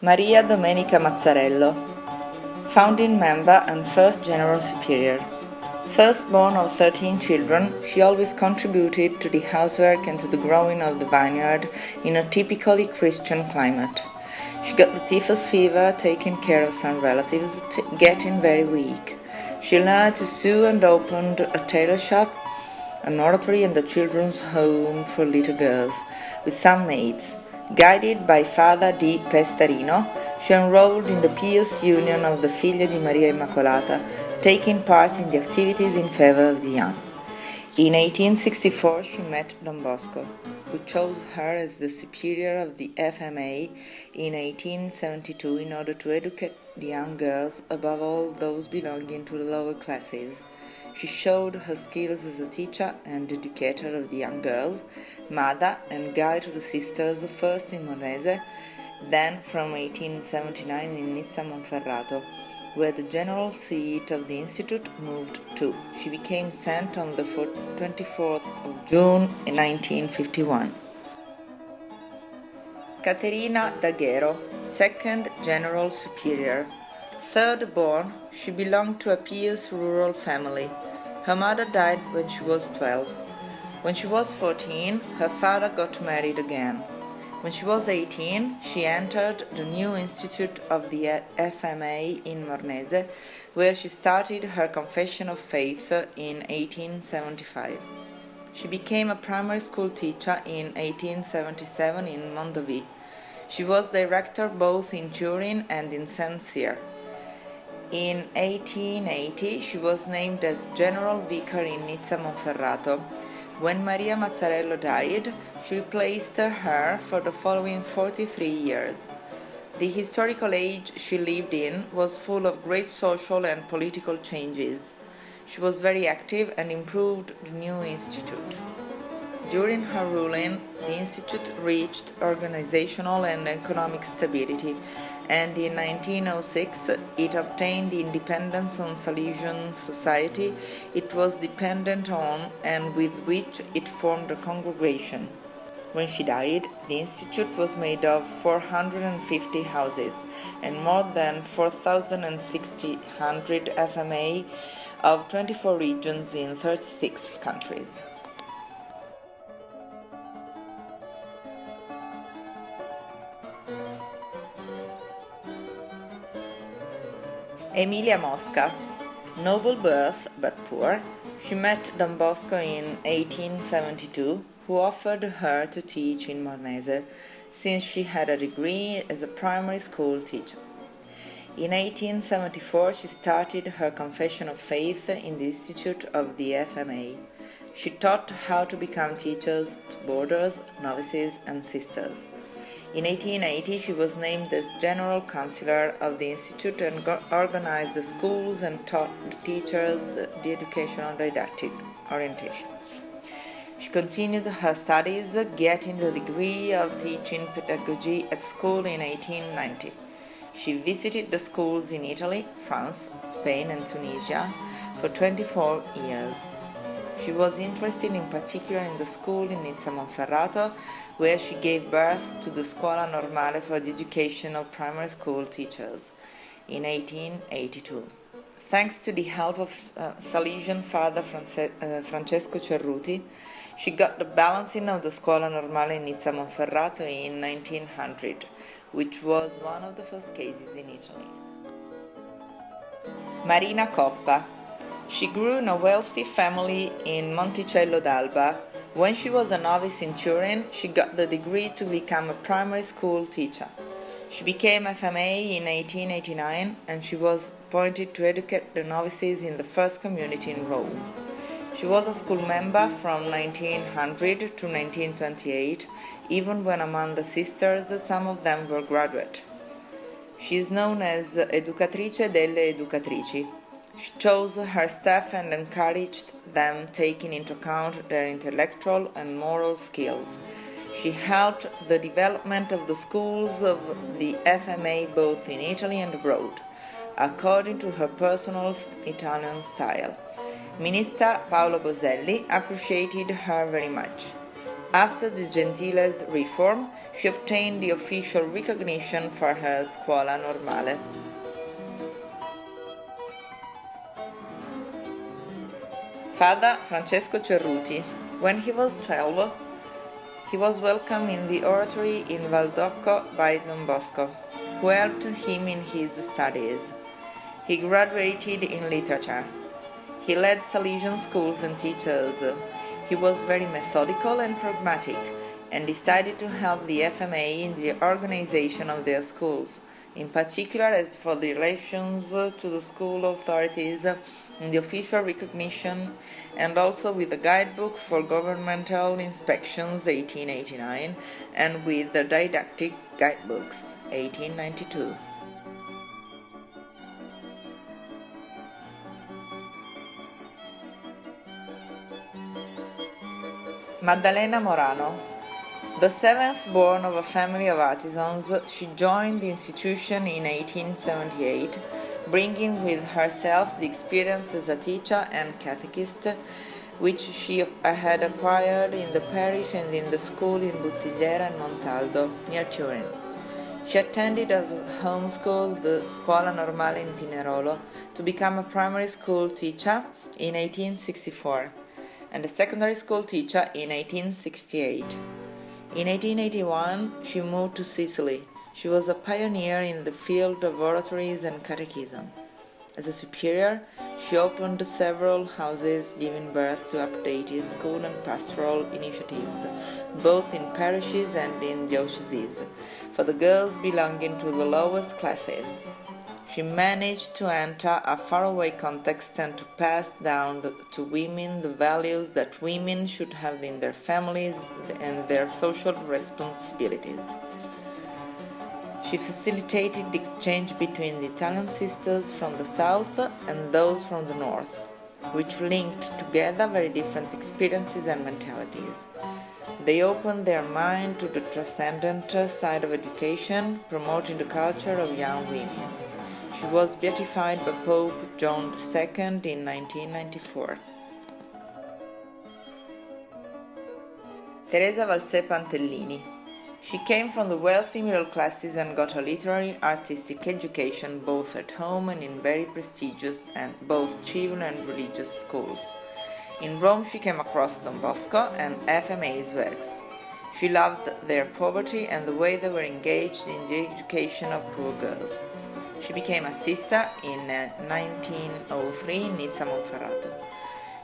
Maria Domenica Mazzarello, founding member and first General Superior. Firstborn of 13 children, she always contributed to the housework and to the growing of the vineyard in a typically Christian climate. She got the typhus fever, taking care of some relatives, getting very weak. She learned to sew and opened a tailor shop, an oratory and a children's home for little girls, with some maids. Guided by Father Di Pestarino, she enrolled in the Pious Union of the Figlie di Maria Immacolata, taking part in the activities in favor of the young. In 1864 she met Don Bosco, who chose her as the superior of the FMA in 1872 in order to educate the young girls, above all those belonging to the lower classes. She showed her skills as a teacher and educator of the young girls, mother and guide to the sisters, first in Mornese, then from 1879 in Nizza Monferrato, where the general seat of the institute moved to. She became sent on the 24th of June in 1951. Caterina Daghero, second General Superior. Third born, she belonged to a pious rural family. Her mother died when she was 12. When she was 14, her father got married again. When she was 18, she entered the new Institute of the FMA in Mornese, where she started her Confession of Faith in 1875. She became a primary school teacher in 1877 in Mondovì. She was director both in Turin and in Saint Cyr. In 1880, she was named as General Vicar in Nizza Monferrato. When Maria Mazzarello died, she replaced her for the following 43 years. The historical age she lived in was full of great social and political changes. She was very active and improved the new institute. During her ruling, the institute reached organizational and economic stability, and in 1906 it obtained the independence on Salesian society it was dependent on and with which it formed a congregation. When she died, the institute was made of 450 houses and more than 4,600 FMA of 24 regions in 36 countries. Emilia Mosca, noble birth but poor, she met Don Bosco in 1872, who offered her to teach in Mornese, since she had a degree as a primary school teacher. In 1874 she started her Confession of Faith in the Institute of the FMA. She taught how to become teachers to boarders, novices and sisters. In 1880 she was named as General Councillor of the Institute and organized the schools and taught the teachers the educational didactic orientation. She continued her studies, getting the degree of teaching pedagogy at school in 1890. She visited the schools in Italy, France, Spain and Tunisia for 24 years. She was interested in particular in the school in Nizza Monferrato, where she gave birth to the Scuola Normale for the education of primary school teachers in 1882. Thanks to the help of Salesian Father Francesco Cerruti, she got the balancing of the Scuola Normale in Nizza Monferrato in 1900, which was one of the first cases in Italy. Marina Coppa. She grew in a wealthy family in Monticello d'Alba. When she was a novice in Turin, she got the degree to become a primary school teacher. She became FMA in 1889 and she was appointed to educate the novices in the first community in Rome. She was a school member from 1900 to 1928, even when among the sisters some of them were graduate. She is known as Educatrice delle Educatrici. She chose her staff and encouraged them, taking into account their intellectual and moral skills. She helped the development of the schools of the FMA both in Italy and abroad, according to her personal Italian style. Minister Paolo Boselli appreciated her very much. After the Gentiles reform, she obtained the official recognition for her scuola normale. Father Francesco Cerruti. When he was 12, he was welcomed in the oratory in Valdocco by Don Bosco, who helped him in his studies. He graduated in literature. He led Salesian schools and teachers. He was very methodical and pragmatic, and decided to help the FMA in the organization of their schools, in particular as for the relations to the school authorities in the official recognition, and also with the guidebook for governmental inspections 1889 and with the didactic guidebooks 1892. Maddalena Morano. The seventh born of a family of artisans, she joined the institution in 1878, bringing with herself the experience as a teacher and catechist, which she had acquired in the parish and in the school in Buttigliera and Montaldo, near Turin. She attended as a home school the Scuola Normale in Pinerolo to become a primary school teacher in 1864 and a secondary school teacher in 1868. In 1881, she moved to Sicily. She was a pioneer in the field of oratories and catechism. As a superior, she opened several houses, giving birth to updated school and pastoral initiatives, both in parishes and in dioceses, for the girls belonging to the lowest classes. She managed to enter a faraway context and to pass down to women the values that women should have in their families and their social responsibilities. She facilitated the exchange between the Italian sisters from the south and those from the north, which linked together very different experiences and mentalities. They opened their mind to the transcendent side of education, promoting the culture of young women. She was beatified by Pope John II in 1994. Teresa Valsè Pantellini. She came from the wealthy middle classes and got a literary artistic education both at home and in very prestigious and both civil and religious schools. In Rome she came across Don Bosco and FMA's works. She loved their poverty and the way they were engaged in the education of poor girls. She became a sister in 1903 in Nizza Monferrato.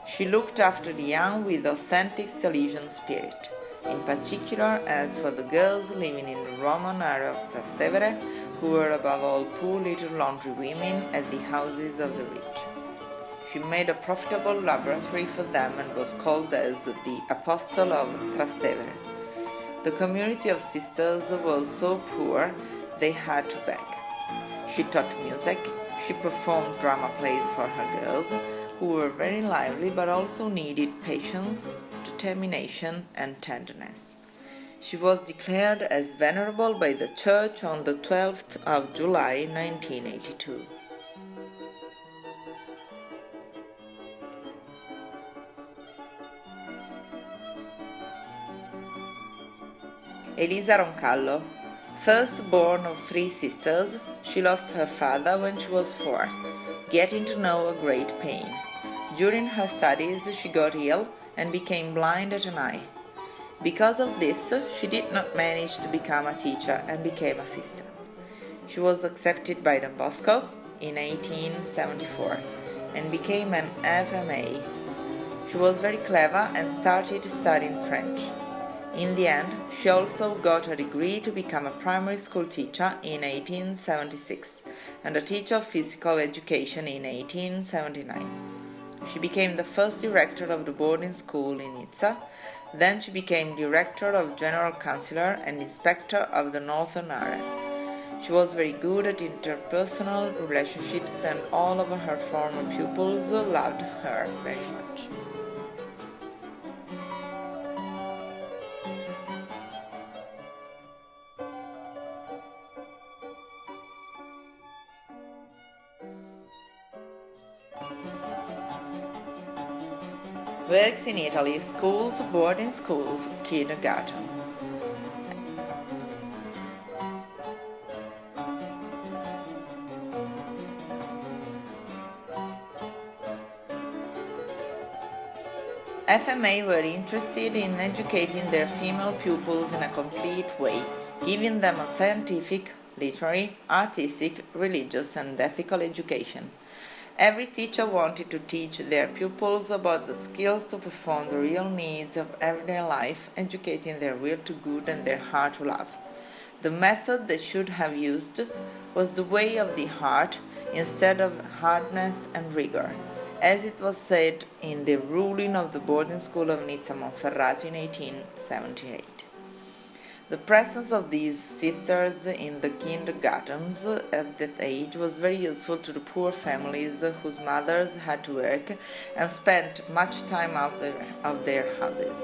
She looked after the young with authentic Salesian spirit, in particular as for the girls living in the Roman area of Trastevere, who were above all poor little laundry women at the houses of the rich. She made a profitable laboratory for them and was called as the Apostle of Trastevere. The community of sisters was so poor they had to beg. She taught music, she performed drama plays for her girls, who were very lively but also needed patience, determination and tenderness. She was declared as venerable by the Church on the 12th of July 1982. Elisa Roncallo. First born of three sisters, she lost her father when she was 4, getting to know a great pain. During her studies, she got ill and became blind at an eye. Because of this, she did not manage to become a teacher and became a sister. She was accepted by Don Bosco in 1874 and became an FMA. She was very clever and started studying French. In the end, she also got a degree to become a primary school teacher in 1876 and a teacher of physical education in 1879. She became the first director of the boarding school in Nizza. Then she became director of general councillor and inspector of the northern area. She was very good at interpersonal relationships and all of her former pupils loved her very much. Works in Italy, schools, boarding schools, kindergartens. FMA were interested in educating their female pupils in a complete way, giving them a scientific, literary, artistic, religious and ethical education. Every teacher wanted to teach their pupils about the skills to perform the real needs of everyday life, educating their will to good and their heart to love. The method they should have used was the way of the heart instead of hardness and rigor, as it was said in the ruling of the boarding school of Nizza Monferrato in 1878. The presence of these sisters in the kindergartens at that age was very useful to the poor families whose mothers had to work and spent much time out of their houses.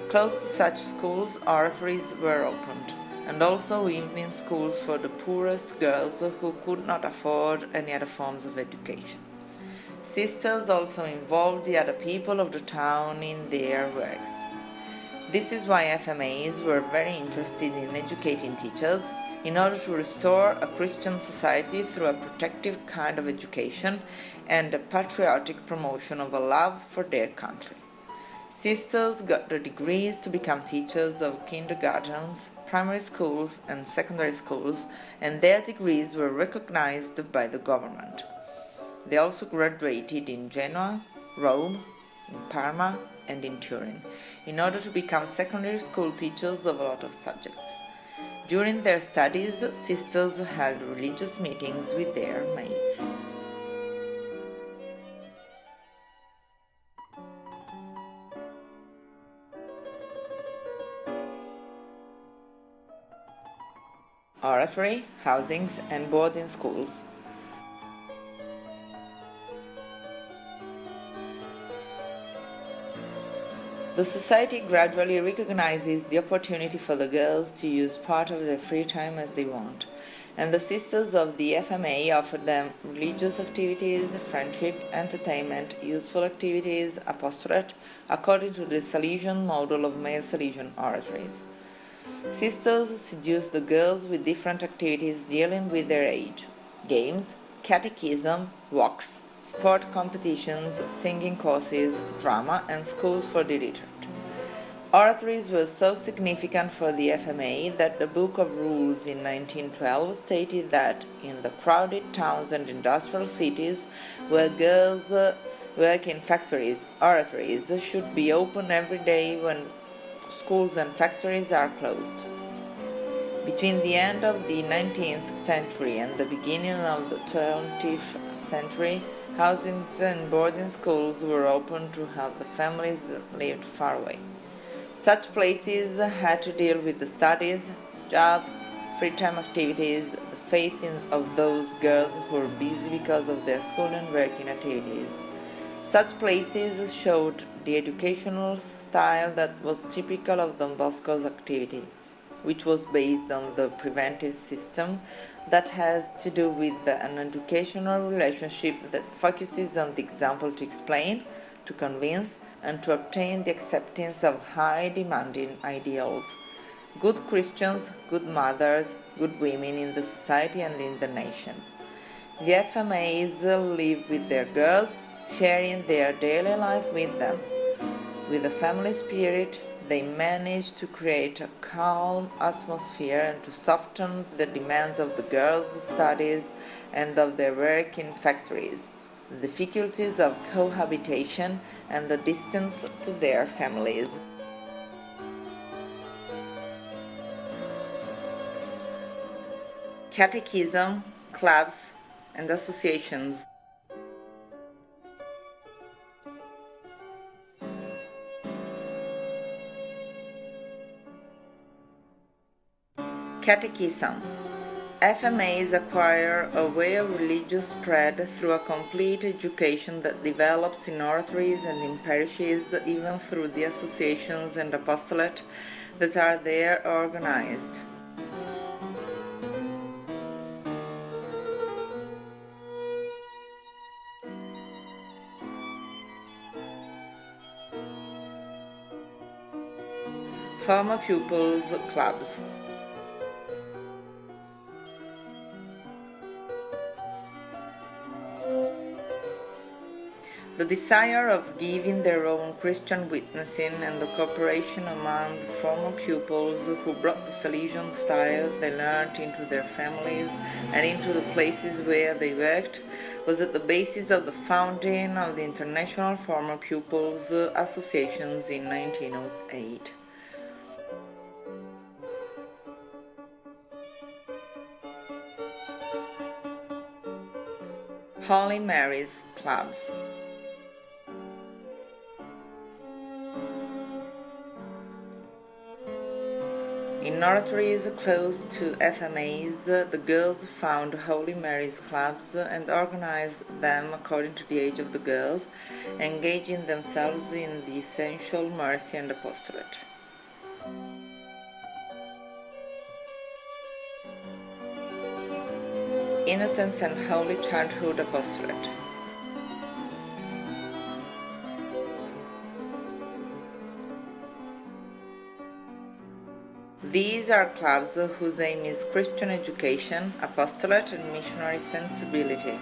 Close to such schools, oratories were opened, and also evening schools for the poorest girls who could not afford any other forms of education. Sisters also involved the other people of the town in their works. This is why FMAs were very interested in educating teachers in order to restore a Christian society through a protective kind of education and a patriotic promotion of a love for their country. Sisters got the degrees to become teachers of kindergartens, primary schools and secondary schools, and their degrees were recognized by the government. They also graduated in Genoa, Rome, in Parma, and in Turin, in order to become secondary school teachers of a lot of subjects. During their studies, sisters held religious meetings with their mates. Oratory, housings, and boarding schools. The society gradually recognizes the opportunity for the girls to use part of their free time as they want, and the sisters of the FMA offer them religious activities, friendship, entertainment, useful activities, apostolate, according to the Salesian model of male Salesian oratories. Sisters seduce the girls with different activities dealing with their age: games, catechism, walks, sport competitions, singing courses, drama, and schools for the illiterate. Oratories were so significant for the FMA that the Book of Rules in 1912 stated that in the crowded towns and industrial cities where girls work in factories, oratories should be open every day when schools and factories are closed. Between the end of the 19th century and the beginning of the 20th century, housings and boarding schools were opened to help the families that lived far away. Such places had to deal with the studies, job, free time activities, the faith of those girls who were busy because of their school and working activities. Such places showed the educational style that was typical of Don Bosco's activity, which was based on the preventive system that has to do with an educational relationship that focuses on the example to explain, to convince, and to obtain the acceptance of high demanding ideals. Good Christians, good mothers, good women in the society and in the nation. The FMAs live with their girls, sharing their daily life with them. With a family spirit, they manage to create a calm atmosphere and to soften the demands of the girls' studies and of their work in factories, the difficulties of cohabitation and the distance to their families. Catechism, clubs, and associations. Catechism. FMAs acquire a way of religious spread through a complete education that develops in oratories and in parishes, even through the associations and apostolate that are there organized. Former pupils clubs. The desire of giving their own Christian witnessing and the cooperation among the former pupils who brought the Salesian style they learnt into their families and into the places where they worked was at the basis of the founding of the International Former Pupils Associations in 1908. Holy Mary's clubs. In oratories close to FMAs, the girls found Holy Mary's clubs and organized them according to the age of the girls, engaging themselves in the essential mercy and apostolate. Innocence and Holy Childhood Apostolate. These are clubs whose aim is Christian education, apostolate and missionary sensibility.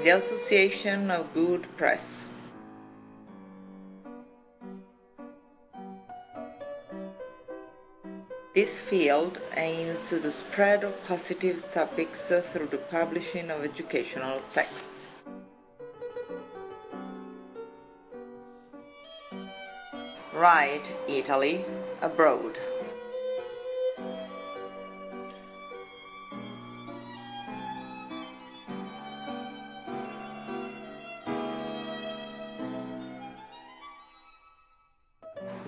The Association of Good Press. This field aims to the spread of positive topics through the publishing of educational texts. Write Italy abroad.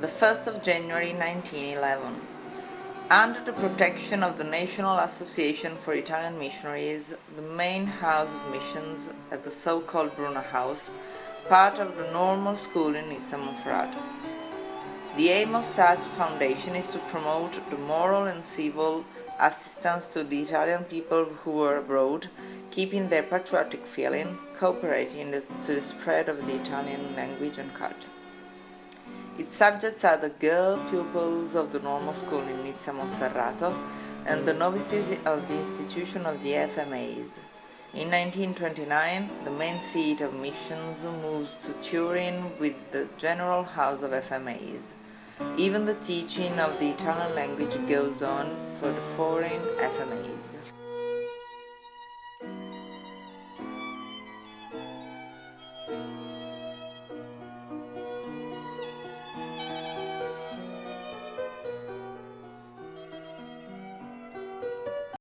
The 1st of January 1911. Under the protection of the National Association for Italian Missionaries, the main house of missions at the so-called Bruna House, part of the normal school in Nizza Monferrato. The aim of such foundation is to promote the moral and civil assistance to the Italian people who were abroad, keeping their patriotic feeling, cooperating to the spread of the Italian language and culture. Its subjects are the girl pupils of the normal school in Nizza Monferrato and the novices of the institution of the FMAs. In 1929, the main seat of missions moves to Turin with the General House of FMAs. Even the teaching of the Italian language goes on for the foreign FMAs.